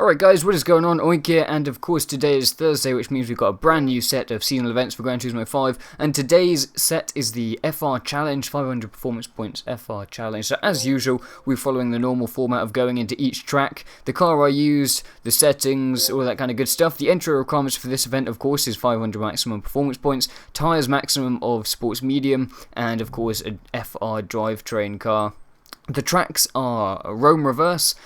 Alright guys, what is going on? Oink here, and of course today is Thursday, which means we've got a brand new set of seasonal events for Gran Turismo 5, and today's set is the FR Challenge, 500 performance points FR Challenge. So as usual, we're following the normal format of going into each track, the car I used, the settings, all that kind of good stuff. The entry requirements for this event, of course, is 500 maximum performance points, tyres maximum of sports medium, and of course a FR drivetrain car. The tracks are Rome Reverse,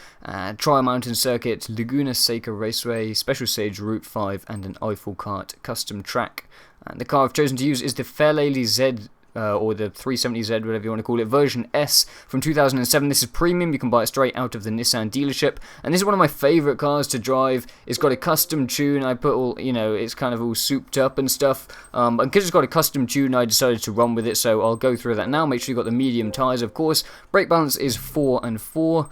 Trial Mountain Circuit, Laguna Seca Raceway, Special Stage Route 5, and an Eiffel Kart custom track. And the car I've chosen to use is the Fairlady Z, or the 370Z, whatever you want to call it, version S from 2007. This is premium, you can buy it straight out of the Nissan dealership, and this is one of my favourite cars to drive. It's got a custom tune, I put all, it's kind of all souped up and stuff, and because it's got a custom tune, I decided to run with it, so I'll go through that now. Make sure you've got the medium tyres, of course. Brake balance is 4 and 4,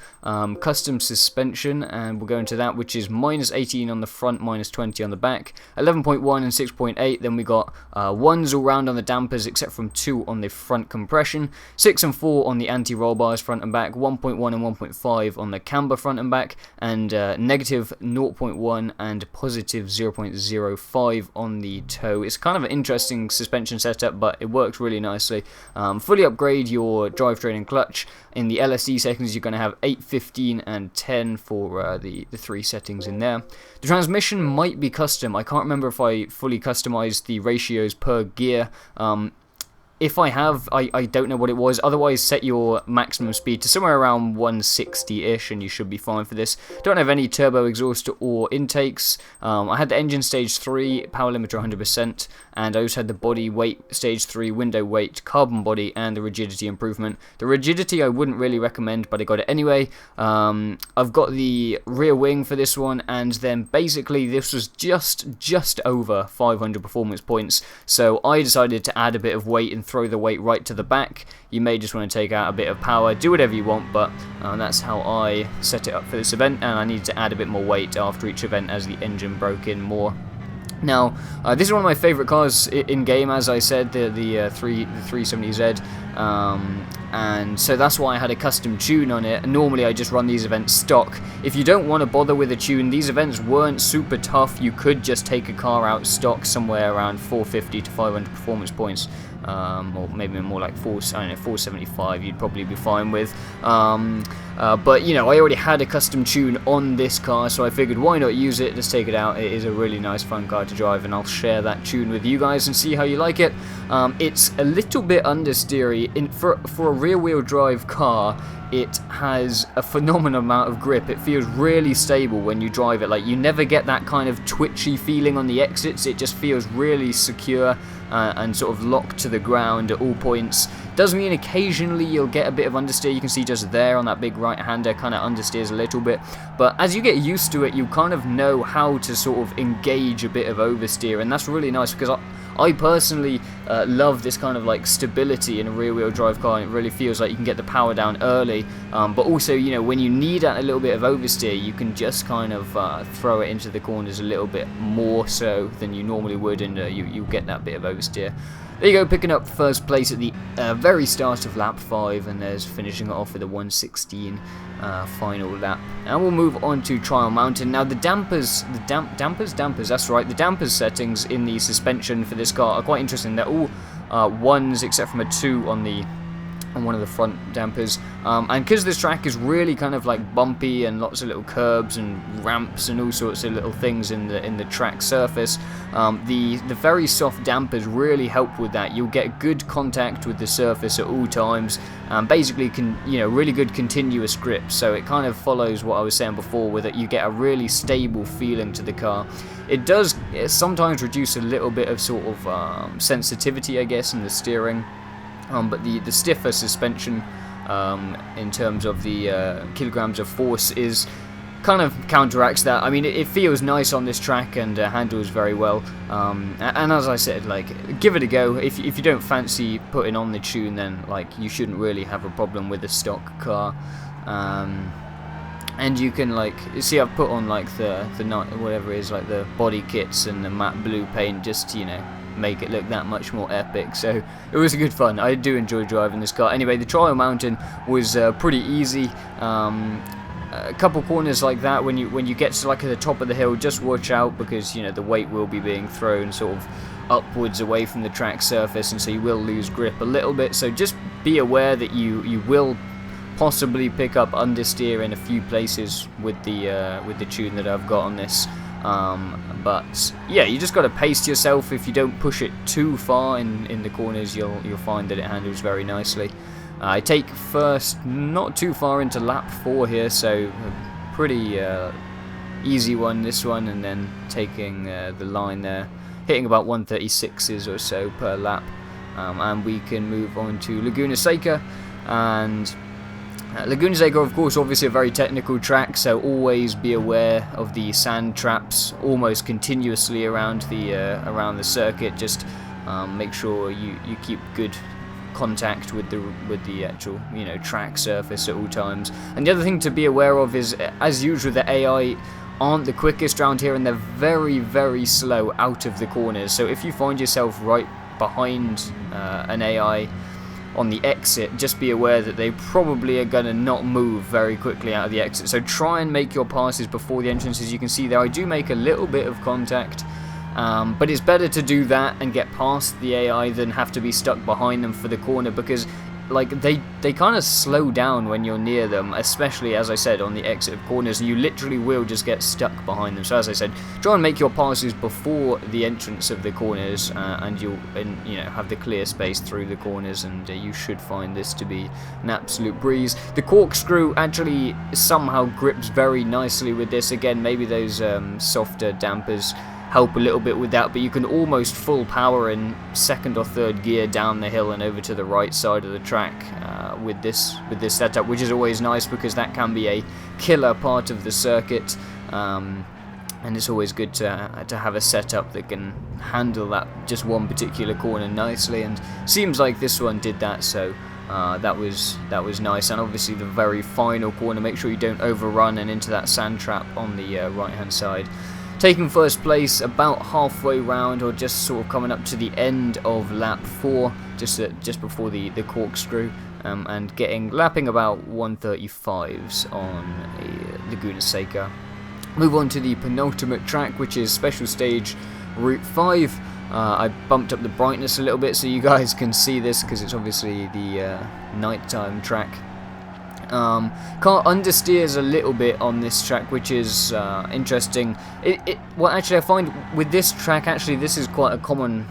custom suspension, and we'll go into that, which is minus 18 on the front, minus 20 on the back, 11.1 and 6.8, then we got 1s all round on the dampers, except from 2 on the front compression, 6 and 4 on the anti-roll bars front and back, 1.1 and 1.5 on the camber front and back, and negative 0.1 and positive 0.05 on the toe. It's kind of an interesting suspension setup, but it works really nicely. Fully upgrade your drivetrain and clutch. In the LSD settings, you're going to have 8, 15 and 10 for the 3 settings in there. The transmission might be custom. I can't remember if I fully customized the ratios per gear. If I have, I don't know what it was. Otherwise, set your maximum speed to somewhere around 160-ish, and you should be fine for this. Don't have any turbo exhaust or intakes. I had the engine stage 3, power limiter 100%, and I also had the body weight stage 3, window weight, carbon body, and the rigidity improvement. The rigidity I wouldn't really recommend, but I got it anyway. I've got the rear wing for this one, and then basically this was just over 500 performance points, so I decided to add a bit of weight and throw the weight right to the back. You may just want to take out a bit of power, do whatever you want, but that's how I set it up for this event, and I needed to add a bit more weight after each event as the engine broke in more. Now, this is one of my favourite cars in game, as I said, the 370Z, and so that's why I had a custom tune on it. Normally I just run these events stock. If you don't want to bother with a tune, these events weren't super tough. You could just take a car out stock somewhere around 450 to 500 performance points, or maybe more like 475 you'd probably be fine with. But I already had a custom tune on this car, so I figured why not use it, just take it out. It is a really nice fun car to drive, and I'll share that tune with you guys and see how you like it. It's a little bit understeery. For a rear wheel drive car, it has a phenomenal amount of grip. It feels really stable when you drive it. Like, you never get that kind of twitchy feeling on the exits. It just feels really secure and sort of locked to the ground at all points. Does mean occasionally you'll get a bit of understeer. You can see just there on that big right-hander, kind of understeers a little bit. But as you get used to it, you kind of know how to sort of engage a bit of oversteer, and that's really nice because I personally love this kind of like stability in a rear-wheel drive car, and it really feels like you can get the power down early, but also, when you need that a little bit of oversteer, you can just kind of throw it into the corners a little bit more so than you normally would, and you get that bit of oversteer. There you go, picking up first place at the very start of lap 5, and there's finishing it off with a 1:16 final lap. And we'll move on to Trial Mountain. Now the dampers, that's right, the dampers settings in the suspension for this car are quite interesting. They're all 1s except from a 2 on one of the front dampers, and because this track is really kind of like bumpy and lots of little curbs and ramps and all sorts of little things in the track surface, the very soft dampers really help with that. You'll get good contact with the surface at all times, and basically really good continuous grip. So it kind of follows what I was saying before, with it you get a really stable feeling to the car. It does sometimes reduce a little bit of sort of sensitivity, I guess, in the steering. But the stiffer suspension in terms of the kilograms of force is kind of counteracts that. I mean, it feels nice on this track and handles very well. And as I said, like, give it a go. If you don't fancy putting on the tune, then like you shouldn't really have a problem with a stock car. And you can see I've put on like the whatever it is, like the body kits and the matte blue paint, just to make it look that much more epic. So it was good fun. I do enjoy driving this car. Anyway, the Trial Mountain was pretty easy. a couple corners like that, when you get to like at the top of the hill, just watch out, because you know the weight will be being thrown sort of upwards away from the track surface, and so you will lose grip a little bit. So just be aware that you will possibly pick up understeer in a few places with the tune that I've got on this. But yeah, you just got to pace yourself. If you don't push it too far in the corners, you'll find that it handles very nicely. I take first not too far into lap 4 here, so a pretty easy one, this one, and then taking the line there, hitting about 136s or so per lap, and we can move on to Laguna Seca. And Laguna Seca, of course, obviously a very technical track, so always be aware of the sand traps almost continuously around the circuit. Just make sure you keep good contact with the actual track surface at all times. And the other thing to be aware of is, as usual, the AI aren't the quickest around here, and they're very, very slow out of the corners. So if you find yourself right behind an AI on the exit, just be aware that they probably are going to not move very quickly out of the exit. So try and make your passes before the entrance. As you can see there, I do make a little bit of contact, but it's better to do that and get past the AI than have to be stuck behind them for the corner, because like they kind of slow down when you're near them, especially, as I said, on the exit of corners, and you literally will just get stuck behind them. So as I said, try and make your passes before the entrance of the corners, and you'll have the clear space through the corners, and you should find this to be an absolute breeze. The corkscrew actually somehow grips very nicely with this. Again, maybe those softer dampers help a little bit with that, but you can almost full power in second or third gear down the hill and over to the right side of the track with this setup, which is always nice, because that can be a killer part of the circuit, and it's always good to have a setup that can handle that just one particular corner nicely, and seems like this one did that. So that was nice. And obviously the very final corner, make sure you don't overrun and into that sand trap on the right hand side. Taking first place about halfway round, or just sort of coming up to the end of lap 4, just before the corkscrew, and lapping about 135s on Laguna Seca. Move on to the penultimate track, which is Special Stage Route 5. I bumped up the brightness a little bit so you guys can see this, because it's obviously the nighttime track. Car understeers a little bit on this track, which is interesting. Well, actually, I find with this track, actually, this is quite a common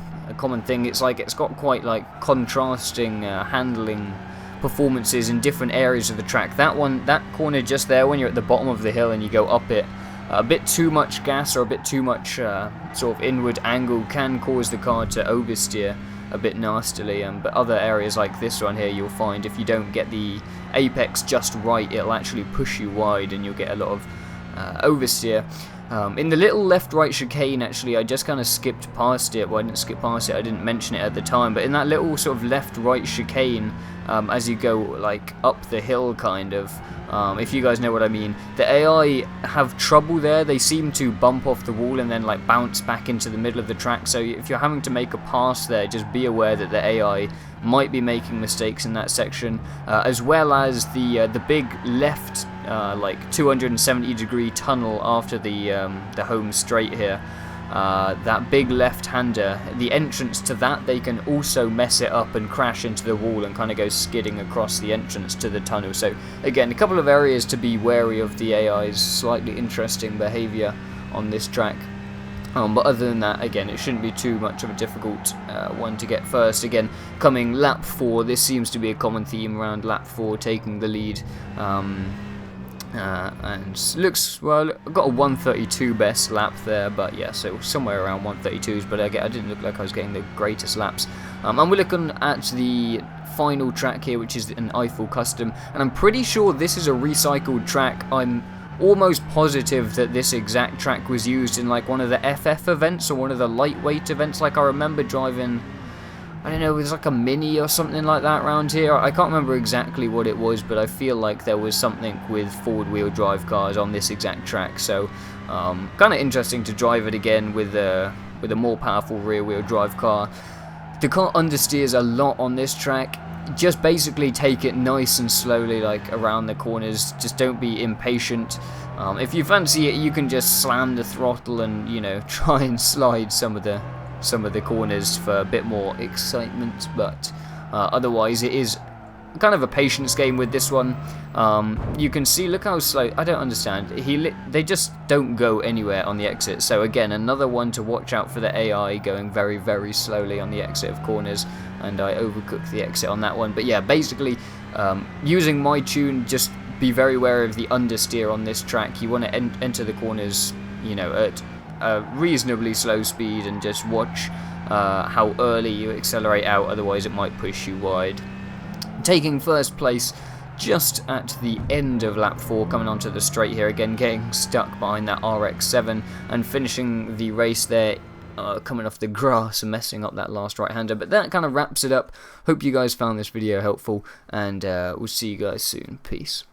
thing. It's like it's got quite like contrasting handling performances in different areas of the track. That corner just there, when you're at the bottom of the hill and you go up it, a bit too much gas or a bit too much sort of inward angle can cause the car to oversteer a bit nastily, but other areas like this one here, you'll find if you don't get the apex just right, it'll actually push you wide and you'll get a lot of oversteer. In the little left-right chicane, actually, I just kind of skipped past it. Well, I didn't skip past it, I didn't mention it at the time, but in that little sort of left-right chicane, as you go like up the hill kind of, if you guys know what I mean, the AI have trouble there. They seem to bump off the wall and then like bounce back into the middle of the track. So if you're having to make a pass there, just be aware that the AI might be making mistakes in that section, as well as the big left like 270-degree tunnel after the home straight here. That big left-hander, the entrance to that, they can also mess it up and crash into the wall and kind of go skidding across the entrance to the tunnel. So again, a couple of areas to be wary of the AI's slightly interesting behaviour on this track. But other than that, again, it shouldn't be too much of a difficult one to get first. Again, coming lap 4, this seems to be a common theme around lap 4, taking the lead. And looks, well, I got a 132 best lap there, but yeah, so somewhere around 132s, but I didn't look like I was getting the greatest laps. And we're looking at the final track here, which is an Eiffel Custom, and I'm pretty sure this is a recycled track. I'm almost positive that this exact track was used in like one of the FF events or one of the lightweight events. Like, I remember driving, I don't know, it was like a Mini or something like that around here. I can't remember exactly what it was, but I feel like there was something with forward-wheel drive cars on this exact track. So, kind of interesting to drive it again with a more powerful rear-wheel drive car. The car understeers a lot on this track. just basically take it nice and slowly, like around the corners. Just don't be impatient. If you fancy it, you can just slam the throttle and, you know, try and slide some of the corners for a bit more excitement. But otherwise, it is kind of a patience game with this one. You can see, look how slow. I don't understand. They just don't go anywhere on the exit. So again, another one to watch out for the AI going very, very slowly on the exit of corners. And I overcooked the exit on that one. But yeah, basically, using my tune, just be very wary of the understeer on this track. You want to enter the corners, you know, at a reasonably slow speed, and just watch how early you accelerate out. Otherwise, it might push you wide. Taking first place just at the end of lap 4, coming onto the straight here again, getting stuck behind that RX-7 and finishing the race there, coming off the grass and messing up that last right-hander. But that kind of wraps it up. Hope you guys found this video helpful, and we'll see you guys soon. Peace.